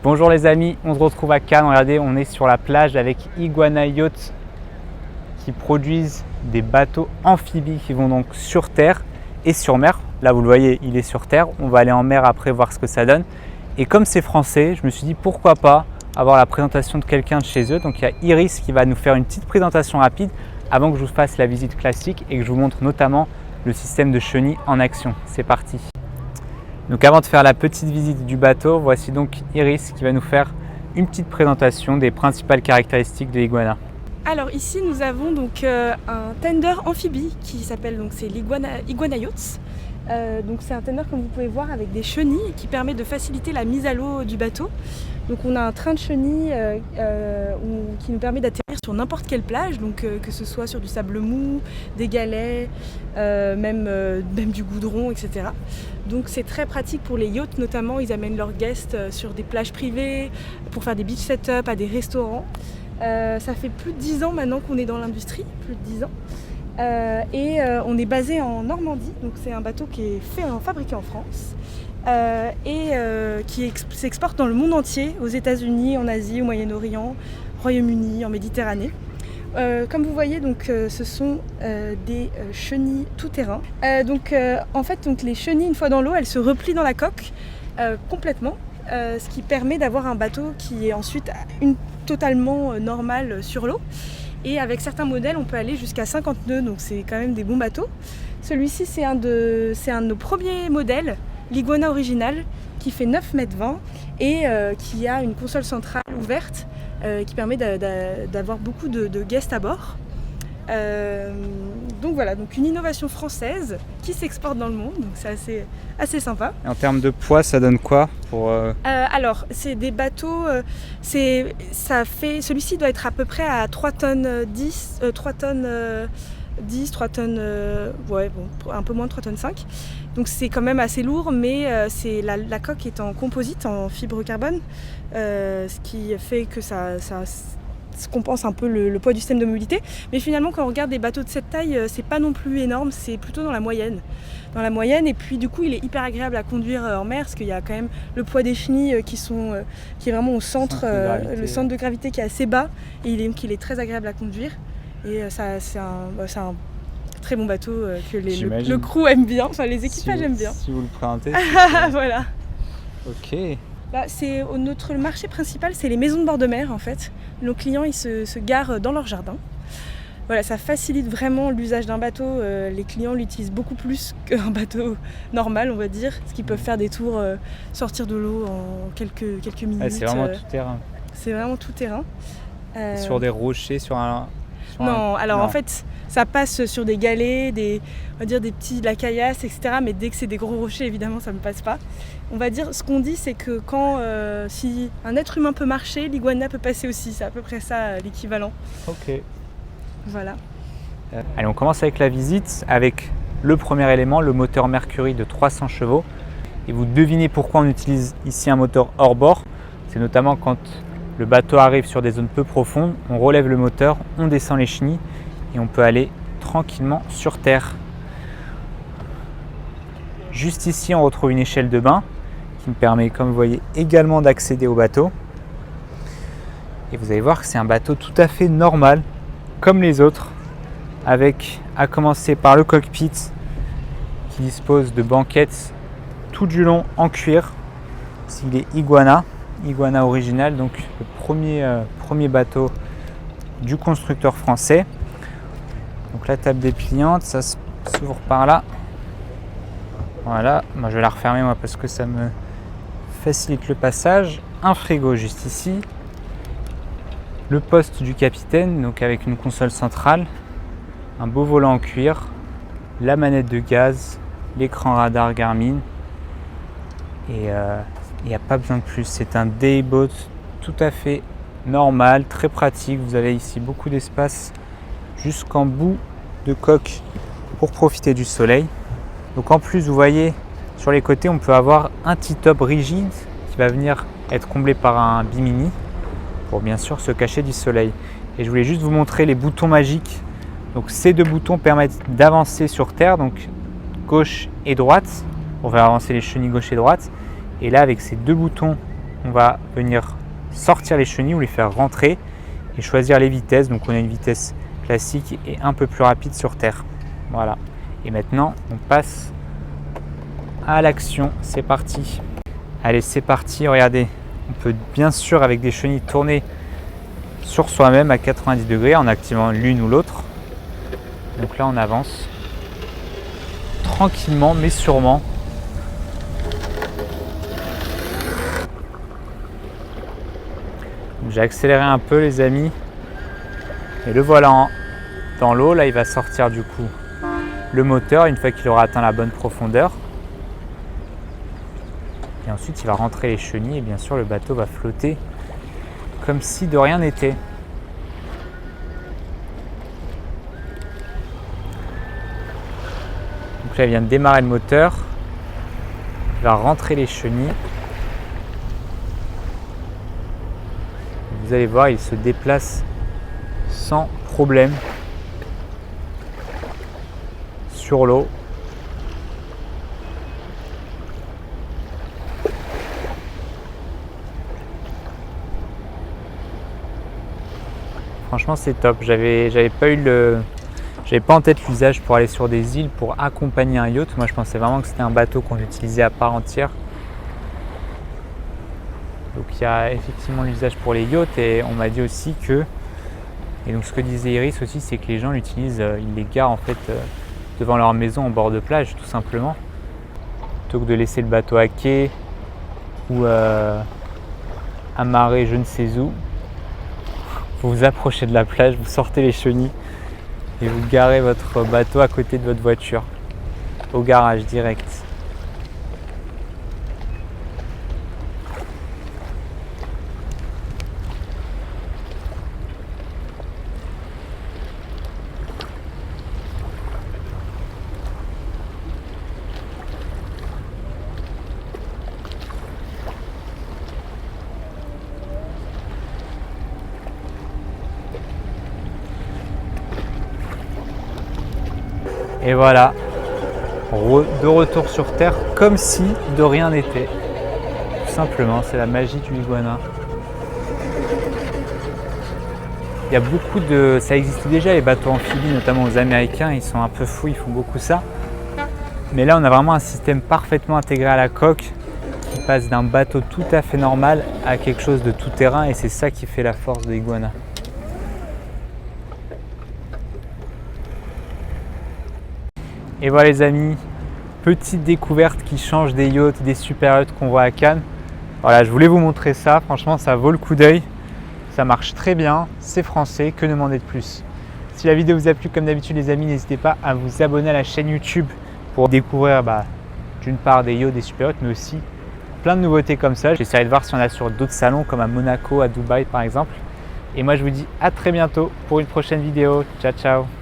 Bonjour les amis, on se retrouve à Cannes. Regardez, on est sur la plage avec Iguana Yachts qui produisent des bateaux amphibies qui vont donc sur terre et sur mer. Là vous le voyez, il est sur terre. On va aller en mer après voir ce que ça donne. Et comme c'est français, je me suis dit pourquoi pas avoir la présentation de quelqu'un de chez eux. Donc il y a Iris qui va nous faire une petite présentation rapide avant que je vous fasse la visite classique et que je vous montre notamment le système de chenilles en action. C'est parti. Donc avant de faire la petite visite du bateau, voici donc Iris qui va nous faire une petite présentation des principales caractéristiques de l'Iguana. Alors ici nous avons donc un tender amphibie qui s'appelle donc c'est l'Iguana Yachts. Donc c'est un tender comme vous pouvez voir avec des chenilles qui permet de faciliter la mise à l'eau du bateau. Donc on a un train de chenilles qui nous permet d'atterrir sur n'importe quelle plage, donc que ce soit sur du sable mou, des galets, même du goudron, etc. Donc c'est très pratique pour les yachts notamment, ils amènent leurs guests sur des plages privées, pour faire des beach setup à des restaurants. Ça fait plus de 10 ans maintenant qu'on est dans l'industrie, plus de 10 ans. On est basé en Normandie, donc c'est un bateau qui est fabriqué en France. Qui s'exporte dans le monde entier, aux États-Unis, en Asie, au Moyen-Orient, Royaume-Uni, en Méditerranée. Comme vous voyez, donc, ce sont des chenilles tout-terrain. En fait, les chenilles, une fois dans l'eau, elles se replient dans la coque complètement, ce qui permet d'avoir un bateau qui est ensuite totalement normal sur l'eau. Et avec certains modèles, on peut aller jusqu'à 50 nœuds, donc c'est quand même des bons bateaux. Celui-ci, c'est un de nos premiers modèles, l'Iguana original, qui fait 9,20 m et qui a une console centrale ouverte qui permet d'avoir beaucoup de guests à bord. Donc voilà, donc une innovation française qui s'exporte dans le monde, donc c'est assez sympa. Et en termes de poids, ça donne quoi pour Alors, c'est des bateaux, celui-ci doit être à peu près à 3 tonnes 10, 3 tonnes 10, 3 tonnes, un peu moins de 3 tonnes 5. Donc c'est quand même assez lourd, mais la coque est en composite, en fibre carbone, ce qui fait que ça compense un peu le poids du système de mobilité. Mais finalement, quand on regarde des bateaux de cette taille, c'est pas non plus énorme, c'est plutôt dans la moyenne. Et puis du coup, il est hyper agréable à conduire en mer, parce qu'il y a quand même le poids des chenilles qui est vraiment au centre, le centre de gravité qui est assez bas, et il est très agréable à conduire. Et c'est un très bon bateau que le crew aime bien, enfin les équipages aiment bien. Si vous le présentez. Voilà. Ok. Notre marché principal, c'est les maisons de bord de mer en fait. Nos clients, ils se garent dans leur jardin. Voilà, ça facilite vraiment l'usage d'un bateau. Les clients l'utilisent beaucoup plus qu'un bateau normal, on va dire, parce qu'ils peuvent faire des tours, sortir de l'eau en quelques minutes. Ouais, c'est vraiment tout terrain. C'est vraiment tout terrain. Sur des rochers, En fait, ça passe sur des galets, de la caillasse, etc. Mais dès que c'est des gros rochers, évidemment, ça ne passe pas. On va dire, ce qu'on dit, c'est que si un être humain peut marcher, l'iguana peut passer aussi. C'est à peu près ça l'équivalent. Ok. Voilà. Allez, on commence avec la visite, avec le premier élément, le moteur Mercury de 300 chevaux. Et vous devinez pourquoi on utilise ici un moteur hors bord. C'est notamment quand le bateau arrive sur des zones peu profondes, on relève le moteur, on descend les chenilles et on peut aller tranquillement sur terre. Juste ici, on retrouve une échelle de bain qui me permet, comme vous voyez, également d'accéder au bateau. Et vous allez voir que c'est un bateau tout à fait normal, comme les autres, avec, à commencer par le cockpit qui dispose de banquettes tout du long en cuir. Il est Iguana original, donc le premier bateau du constructeur français. Donc la table dépliante, ça s'ouvre par là. Voilà, moi je vais la refermer parce que ça me facilite le passage. Un frigo juste ici. Le poste du capitaine, donc avec une console centrale, un beau volant en cuir, la manette de gaz, l'écran radar Garmin et il n'y a pas besoin de plus. C'est un dayboat tout à fait normal, très pratique. Vous avez ici beaucoup d'espace jusqu'en bout de coque pour profiter du soleil. Donc en plus, vous voyez sur les côtés, on peut avoir un T-top rigide qui va venir être comblé par un bimini pour bien sûr se cacher du soleil. Et je voulais juste vous montrer les boutons magiques. Donc ces deux boutons permettent d'avancer sur terre, donc gauche et droite. On va avancer les chenilles gauche et droite. Et là, avec ces deux boutons, on va venir sortir les chenilles ou les faire rentrer et choisir les vitesses. Donc on a une vitesse classique et un peu plus rapide sur terre. Voilà. Et maintenant, on passe à l'action. C'est parti. Allez, c'est parti. Regardez, on peut bien sûr avec des chenilles tourner sur soi-même à 90 degrés en activant l'une ou l'autre. Donc là, on avance tranquillement mais sûrement. J'ai accéléré un peu les amis et le voilà dans l'eau. Là il va sortir du coup le moteur une fois qu'il aura atteint la bonne profondeur et ensuite il va rentrer les chenilles et bien sûr le bateau va flotter comme si de rien n'était. Donc là il vient de démarrer le moteur, il va rentrer les chenilles. Vous allez voir, il se déplace sans problème sur l'eau. Franchement, c'est top. J'avais pas en tête l'usage pour aller sur des îles pour accompagner un yacht. Moi, je pensais vraiment que c'était un bateau qu'on utilisait à part entière. Donc il y a effectivement l'usage pour les yachts et on m'a dit aussi que, et donc ce que disait Iris aussi, c'est que les gens l'utilisent, ils les garent en fait devant leur maison en bord de plage tout simplement, plutôt que de laisser le bateau à quai ou amarré je ne sais où. Vous vous approchez de la plage, vous sortez les chenilles et vous garez votre bateau à côté de votre voiture, au garage direct. Et voilà, de retour sur terre comme si de rien n'était. Tout simplement, c'est la magie du iguana. Il y a beaucoup de... Ça existe déjà les bateaux amphibies, notamment aux Américains, ils sont un peu fous, ils font beaucoup ça. Mais là, on a vraiment un système parfaitement intégré à la coque qui passe d'un bateau tout à fait normal à quelque chose de tout terrain et c'est ça qui fait la force de l'iguana. Et voilà les amis, petite découverte qui change des yachts, des super yachts qu'on voit à Cannes. Voilà, je voulais vous montrer ça, franchement ça vaut le coup d'œil. Ça marche très bien, c'est français, que demander de plus. Si la vidéo vous a plu, comme d'habitude les amis, n'hésitez pas à vous abonner à la chaîne YouTube pour découvrir d'une part des yachts, des super yachts, mais aussi plein de nouveautés comme ça. J'essaierai de voir si on a sur d'autres salons comme à Monaco, à Dubaï par exemple. Et moi je vous dis à très bientôt pour une prochaine vidéo. Ciao ciao.